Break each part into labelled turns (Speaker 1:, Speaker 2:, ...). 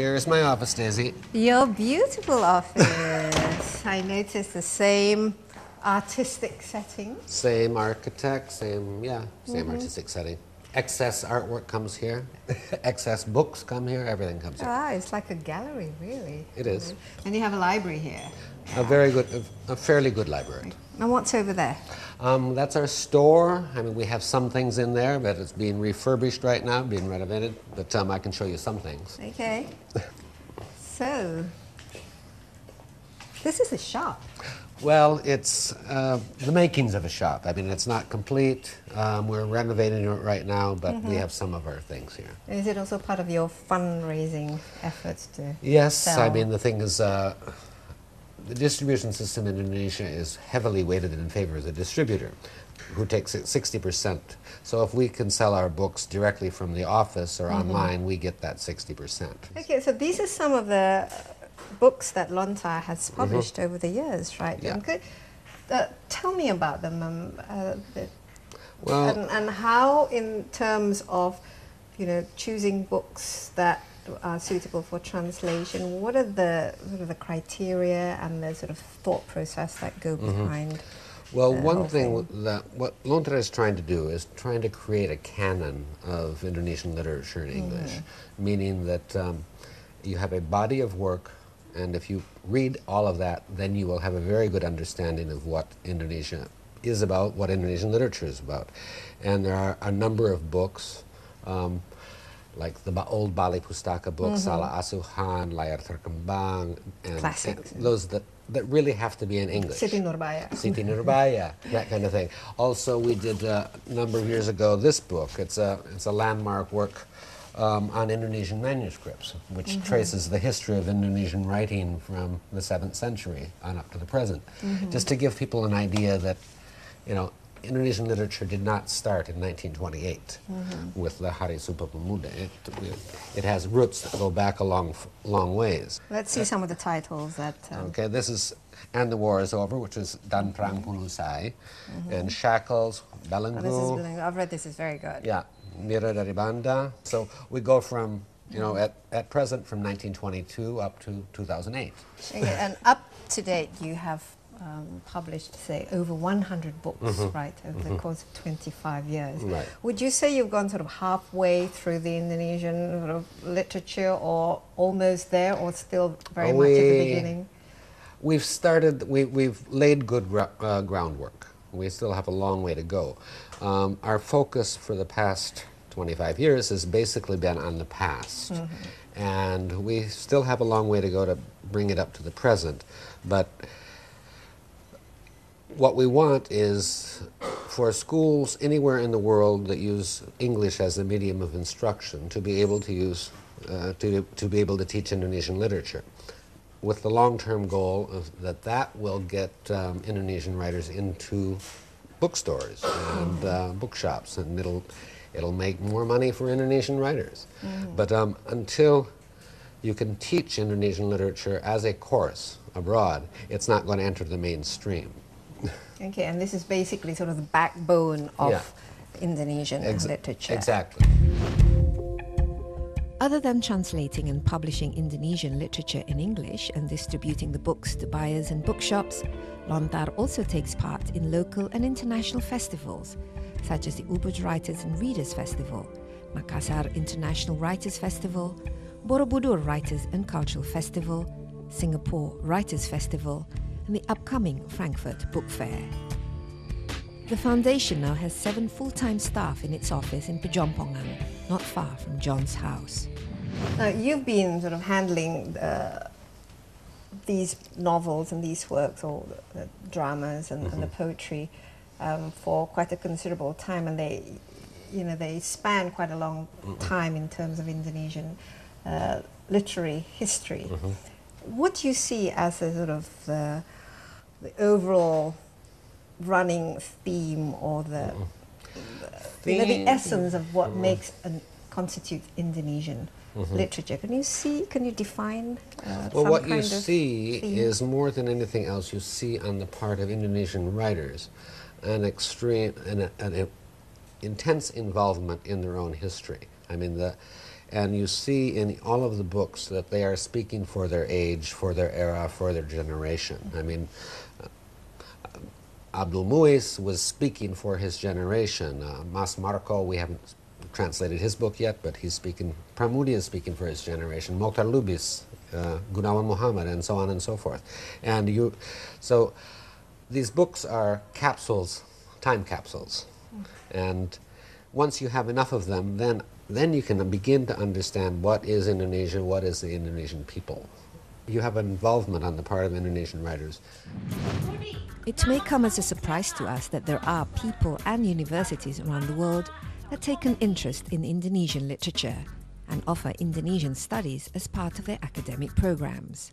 Speaker 1: Here's my office, Daisy.
Speaker 2: Your beautiful office. I noticed the same artistic setting.
Speaker 1: Same architect, same artistic setting. Excess artwork comes here. Excess books come here. Everything comes here.
Speaker 2: Ah, it's like a gallery, really.
Speaker 1: It is.
Speaker 2: And you have a library here.
Speaker 1: A very good, a fairly good library.
Speaker 2: And what's over there?
Speaker 1: That's our store. I mean, we have some things in there, but it's being refurbished right now, being renovated. But I can show you some things.
Speaker 2: Okay. So, this is a shop.
Speaker 1: Well, it's the makings of a shop. I mean, it's not complete. We're renovating it right now, but we have some of our things here.
Speaker 2: Is it also part of your fundraising efforts to
Speaker 1: Yes,
Speaker 2: sell?
Speaker 1: I mean, the thing is, the distribution system in Indonesia is heavily weighted in favor of the distributor, who takes 60%. So if we can sell our books directly from the office or online, we get that 60%.
Speaker 2: Okay, so these are some of the books that Lontar has published over the years, right?
Speaker 1: Yeah.
Speaker 2: And could, tell me about them,
Speaker 1: Well,
Speaker 2: and how, in terms of, choosing books that are suitable for translation, what are the sort of the criteria and the sort of thought process that go behind?
Speaker 1: Well, one thing that what Lontar is trying to do is trying to create a canon of Indonesian literature in English, meaning that you have a body of work, and if you read all of that, then you will have a very good understanding of what Indonesia is about, what Indonesian literature is about. And there are a number of books, like the old Bali Pustaka books, Salah Asuhan, Layar Terkembang, and
Speaker 2: Classics.
Speaker 1: those that really have to be in English.
Speaker 2: Siti Nurbaya.
Speaker 1: Siti Nurbaya, that kind of thing. Also, we did a number of years ago this book. It's a landmark work on Indonesian manuscripts, which traces the history of Indonesian writing from the 7th century on up to the present. Just to give people an idea that, Indonesian literature did not start in 1928 with the Hari Sumpah Pemuda. It has roots that go back a long ways.
Speaker 2: Let's see some of the titles that...
Speaker 1: Okay, this is And the War is Over, which is Dan Perang Pun Usai, and Shackles, Belenggu.
Speaker 2: this is Belenggu. I've read this, is very good.
Speaker 1: Yeah, Mira dari Banda. So we go from, at present from 1922 up to 2008.
Speaker 2: Okay, and up to date, you have published, say, over 100 books, right, over the course of 25 years.
Speaker 1: Right.
Speaker 2: Would you say you've gone sort of halfway through the Indonesian sort of literature, or almost there, or still very much at the beginning?
Speaker 1: We've started, we've laid good groundwork. We still have a long way to go. Our focus for the past 25 years has basically been on the past. And we still have a long way to go to bring it up to the present. But what we want is for schools anywhere in the world that use English as a medium of instruction to be able to use, to be able to teach Indonesian literature, with the long-term goal of that will get Indonesian writers into bookstores and bookshops, and it'll make more money for Indonesian writers. But until you can teach Indonesian literature as a course abroad, it's not going to enter the mainstream.
Speaker 2: Okay, and this is basically sort of the backbone of Indonesian literature.
Speaker 1: Exactly.
Speaker 3: Other than translating and publishing Indonesian literature in English and distributing the books to buyers and bookshops, Lontar also takes part in local and international festivals, such as the Ubud Writers and Readers Festival, Makassar International Writers Festival, Borobudur Writers and Cultural Festival, Singapore Writers Festival, and the upcoming Frankfurt Book Fair. The foundation now has 7 full-time staff in its office in Pejompongan, not far from John's house.
Speaker 2: Now, you've been sort of handling these novels and these works, or the dramas and the poetry, for quite a considerable time, and they span quite a long time in terms of Indonesian literary history. What do you see as a sort of the overall running theme, or the essence of what makes and constitutes Indonesian literature? Can you define
Speaker 1: Well,
Speaker 2: some
Speaker 1: what
Speaker 2: kind
Speaker 1: you
Speaker 2: of
Speaker 1: see
Speaker 2: theme?
Speaker 1: is, more than anything else, you see on the part of Indonesian writers an extreme, an intense involvement in their own history. I mean, and you see in all of the books that they are speaking for their age, for their era, for their generation. I mean, Abdul Muis was speaking for his generation. Mas Marco, we haven't translated his book yet, but he's speaking, Pramudia is speaking for his generation. Mokhtar Lubis, Gunawan Muhammad, and so on and so forth. And so these books are capsules, time capsules. And once you have enough of them, then you can begin to understand what is Indonesia, what is the Indonesian people. You have involvement on the part of Indonesian writers.
Speaker 3: It may come as a surprise to us that there are people and universities around the world that take an interest in Indonesian literature and offer Indonesian studies as part of their academic programs.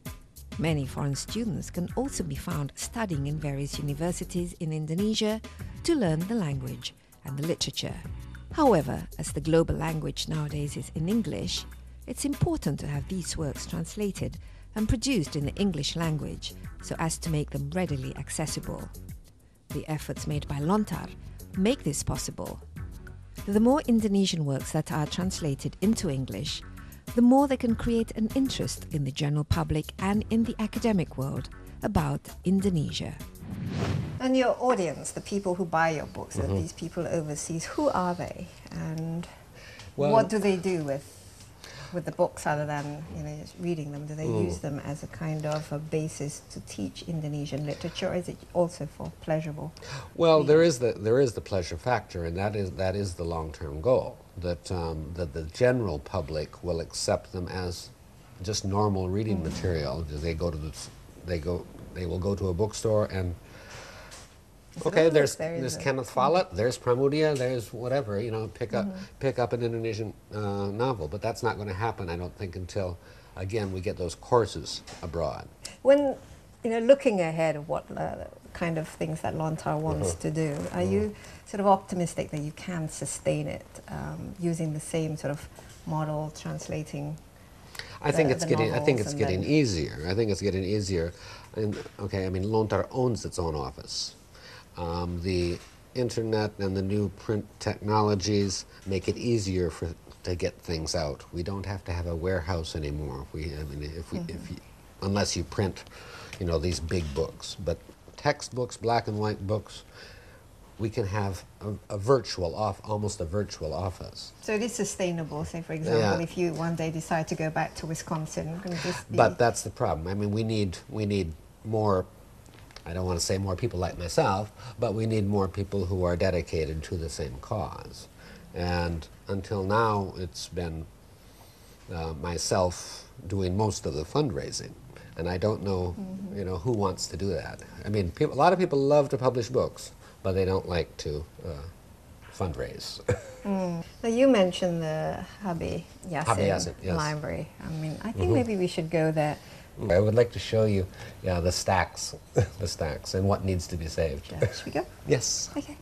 Speaker 3: Many foreign students can also be found studying in various universities in Indonesia to learn the language and the literature. However, as the global language nowadays is in English, it's important to have these works translated and produced in the English language so as to make them readily accessible. The efforts made by Lontar make this possible. The more Indonesian works that are translated into English, the more they can create an interest in the general public and in the academic world about Indonesia.
Speaker 2: And your audience, the people who buy your books, these people overseas, who are they? And what do they do with the books other than just reading them? Do they use them as a kind of a basis to teach Indonesian literature, or is it also for pleasurable?
Speaker 1: Well, there is the pleasure factor, and that is the long-term goal, that the general public will accept them as just normal reading material. They will go to a bookstore and okay, there's Kenneth Follett, there's Pramudia, there's whatever, pick up an Indonesian novel. But that's not going to happen, I don't think, until, again, we get those courses abroad.
Speaker 2: When, looking ahead of what kind of things that Lontar wants to do, are you sort of optimistic that you can sustain it using the same sort of model, translating
Speaker 1: I think it's getting easier. I think it's getting easier. And, okay, I mean, Lontar owns its own office. The internet and the new print technologies make it easier to get things out. We don't have to have a warehouse anymore. Unless you print, these big books. But textbooks, black and white books, we can have almost a virtual office.
Speaker 2: So it is sustainable. Say, for example, if you one day decide to go back to Wisconsin, can this be...
Speaker 1: But that's the problem. I mean, we need more. I don't want to say more people like myself, but we need more people who are dedicated to the same cause. And until now, it's been myself doing most of the fundraising, and I don't know, who wants to do that. I mean, a lot of people love to publish books, but they don't like to fundraise.
Speaker 2: Now you mentioned the Habe Yassin
Speaker 1: yes.
Speaker 2: library. I mean, I think maybe we should go there.
Speaker 1: I would like to show you, the stacks, and what needs to be saved.
Speaker 2: Should we go?
Speaker 1: Yes.
Speaker 2: Okay.